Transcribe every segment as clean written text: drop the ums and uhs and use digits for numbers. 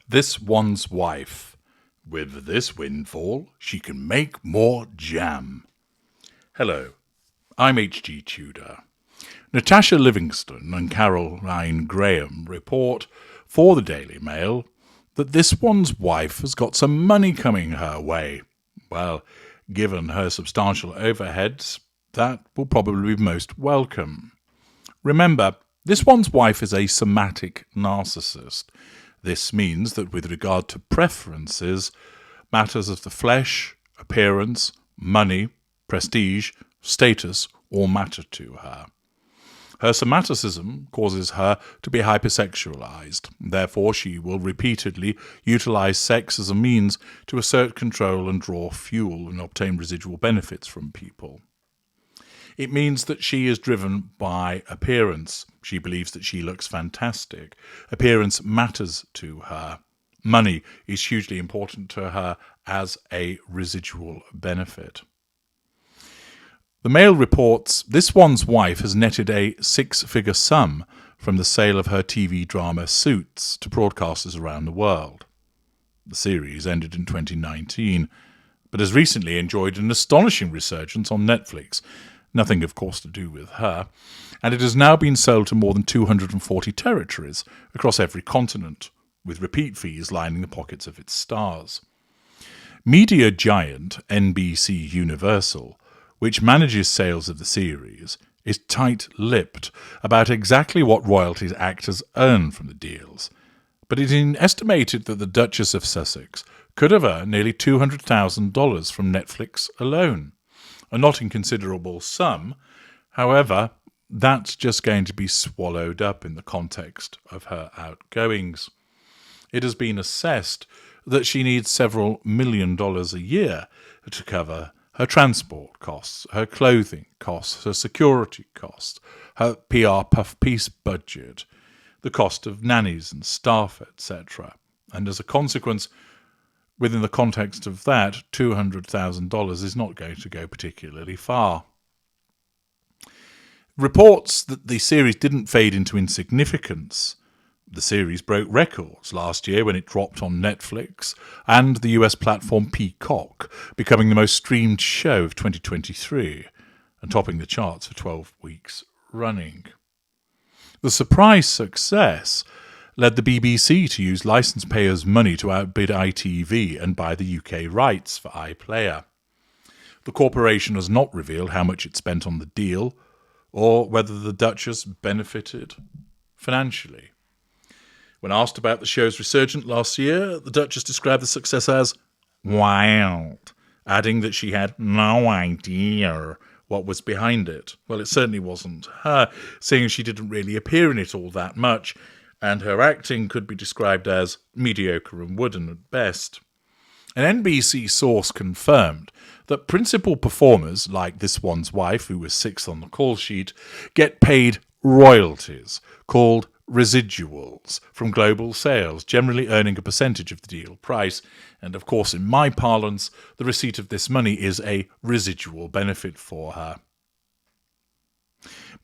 This one's wife. With this windfall, she can make more jam. Hello, I'm H.G. Tudor. Natasha Livingston and Caroline Graham report for the Daily Mail that this one's wife has got some money coming her way. Well, given her substantial overheads, that will probably be most welcome. Remember, this one's wife is a somatic narcissist. This means that with regard to preferences, matters of the flesh, appearance, money, prestige, status all matter to her. Her somaticism causes her to be hypersexualized. Therefore, she will repeatedly utilize sex as a means to assert control and draw fuel and obtain residual benefits from people. It means that she is driven by appearance. She believes that she looks fantastic. Appearance matters to her. Money is hugely important to her as a residual benefit. The Mail reports this one's wife has netted a six-figure sum from the sale of her TV drama Suits to broadcasters around the world. The series ended in 2019, but has recently enjoyed an astonishing resurgence on Netflix. Nothing, of course, to do with her, and it has now been sold to more than 240 territories across every continent, with repeat fees lining the pockets of its stars. Media giant NBC Universal, which manages sales of the series, is tight-lipped about exactly what royalties actors earn from the deals, but it is estimated that the Duchess of Sussex could have earned nearly $200,000 from Netflix alone. A not inconsiderable sum. However, that's just going to be swallowed up in the context of her outgoings. It has been assessed that she needs several $1 million a year to cover her transport costs, her clothing costs, her security costs, her PR puff piece budget, the cost of nannies and staff, etc. And as a consequence, within the context of that, $200,000 is not going to go particularly far. Reports that the series didn't fade into insignificance. The series broke records last year when it dropped on Netflix and the US platform Peacock, becoming the most streamed show of 2023 and topping the charts for 12 weeks running. The surprise success led the BBC to use licence payers' money to outbid ITV and buy the UK rights for iPlayer. The corporation has not revealed how much it spent on the deal or whether the Duchess benefited financially. When asked about the show's resurgence last year, the Duchess described the success as wild, adding that she had no idea what was behind it. Well, it certainly wasn't her, seeing she didn't really appear in it all that much, and her acting could be described as mediocre and wooden at best. An NBC source confirmed that principal performers, like this one's wife, who was sixth on the call sheet, get paid royalties, called residuals, from global sales, generally earning a percentage of the deal price. And of course, in my parlance, the receipt of this money is a residual benefit for her.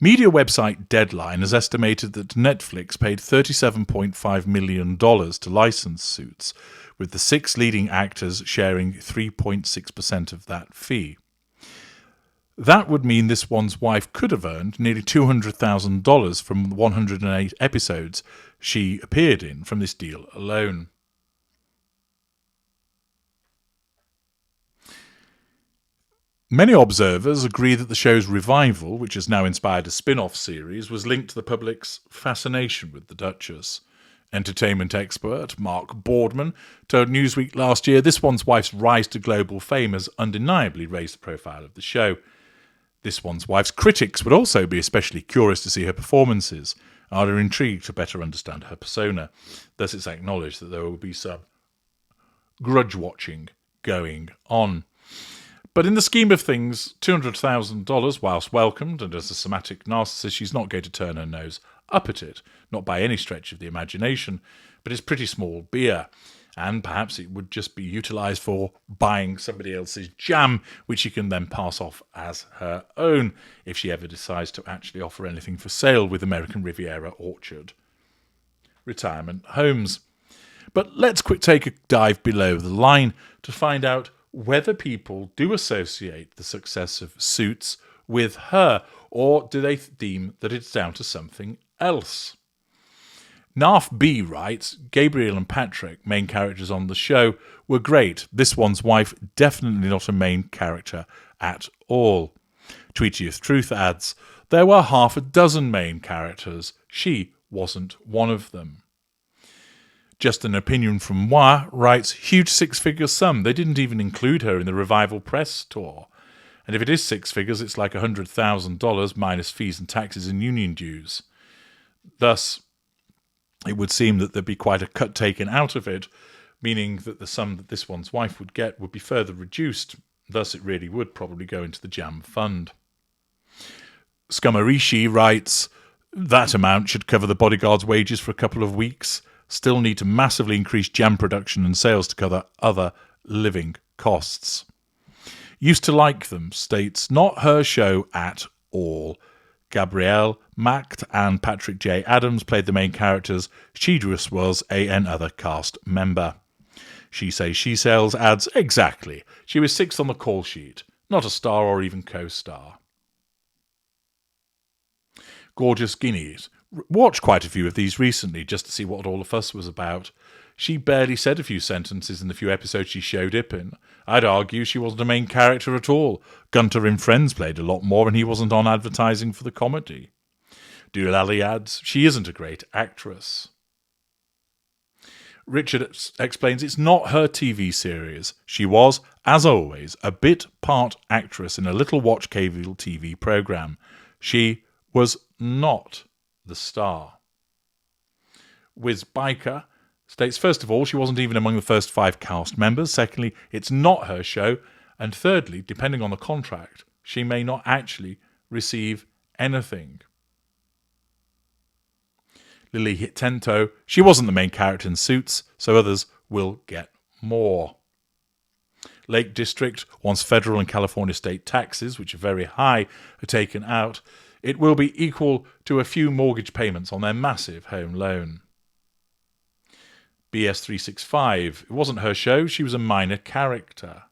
Media website Deadline has estimated that Netflix paid $37.5 million to license Suits, with the six leading actors sharing 3.6% of that fee. That would mean this one's wife could have earned nearly $200,000 from the 108 episodes she appeared in from this deal alone. Many observers agree that the show's revival, which has now inspired a spin-off series, was linked to the public's fascination with the Duchess. Entertainment expert Mark Boardman told Newsweek last year this one's wife's rise to global fame has undeniably raised the profile of the show. This one's wife's critics would also be especially curious to see her performances and are intrigued to better understand her persona. Thus it's acknowledged that there will be some grudge-watching going on. But in the scheme of things, $200,000, whilst welcomed, and as a somatic narcissist, she's not going to turn her nose up at it, not by any stretch of the imagination, but it's pretty small beer. And perhaps it would just be utilised for buying somebody else's jam, which she can then pass off as her own if she ever decides to actually offer anything for sale with American Riviera Orchard retirement homes. But let's take a dive below the line to find out whether people do associate the success of Suits with her, or do they deem that it's down to something else? Narf B writes, Gabriel and Patrick, main characters on the show, were great. This one's wife, definitely not a main character at all. Tweety of Truth adds, there were half a dozen main characters. She wasn't one of them. Just an Opinion from Moi writes, huge six-figure sum. They didn't even include her in the revival press tour. And if it is six figures, it's like $100,000 minus fees and taxes and union dues. Thus, it would seem that there'd be quite a cut taken out of it, meaning that the sum that this one's wife would get would be further reduced. Thus, it really would probably go into the jam fund. Scumarishi writes, that amount should cover the bodyguard's wages for a couple of weeks. Still need to massively increase jam production and sales to cover other living costs. Used to like them states, not her show at all. Gabrielle Macht and Patrick J. Adams played the main characters. She just was another cast member. She Says She Sells adds, exactly. She was sixth on the call sheet. Not a star or even co-star. Gorgeous Guineas. Watched quite a few of these recently just to see what all the fuss was about. She barely said a few sentences in the few episodes she showed up in. I'd argue she wasn't a main character at all. Gunter in Friends played a lot more and he wasn't on advertising for the comedy. Doolally adds, she isn't a great actress. Richard explains it's not her TV series. She was, as always, a bit part actress in a little watch cable TV programme. She was not the star. Wiz Biker states, first of all, she wasn't even among the first 5 cast members. Secondly, it's not her show. And thirdly, depending on the contract, she may not actually receive anything. Lily Hitento, she wasn't the main character in Suits, so others will get more. Lake District, once federal and California state taxes, which are very high, are taken out, it will be equal to a few mortgage payments on their massive home loan. BS365, it wasn't her show, she was a minor character.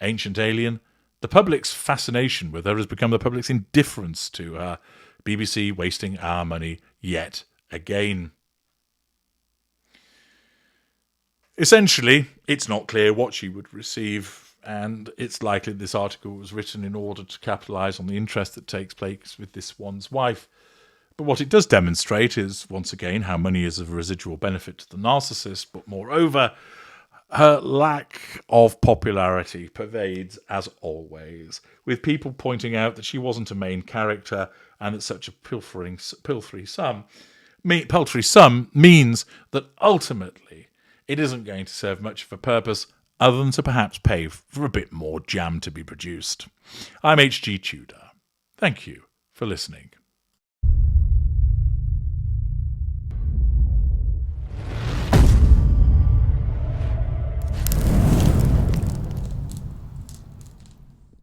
Ancient Alien, the public's fascination with her has become the public's indifference to her. BBC wasting our money yet again. Essentially, it's not clear what she would receive, and it's likely this article was written in order to capitalise on the interest that takes place with this one's wife. But what it does demonstrate is, once again, how money is of a residual benefit to the narcissist, but moreover, her lack of popularity pervades as always, with people pointing out that she wasn't a main character and that such a paltry sum means that ultimately it isn't going to serve much of a purpose other than to perhaps pay for a bit more jam to be produced. I'm H.G. Tudor. Thank you for listening.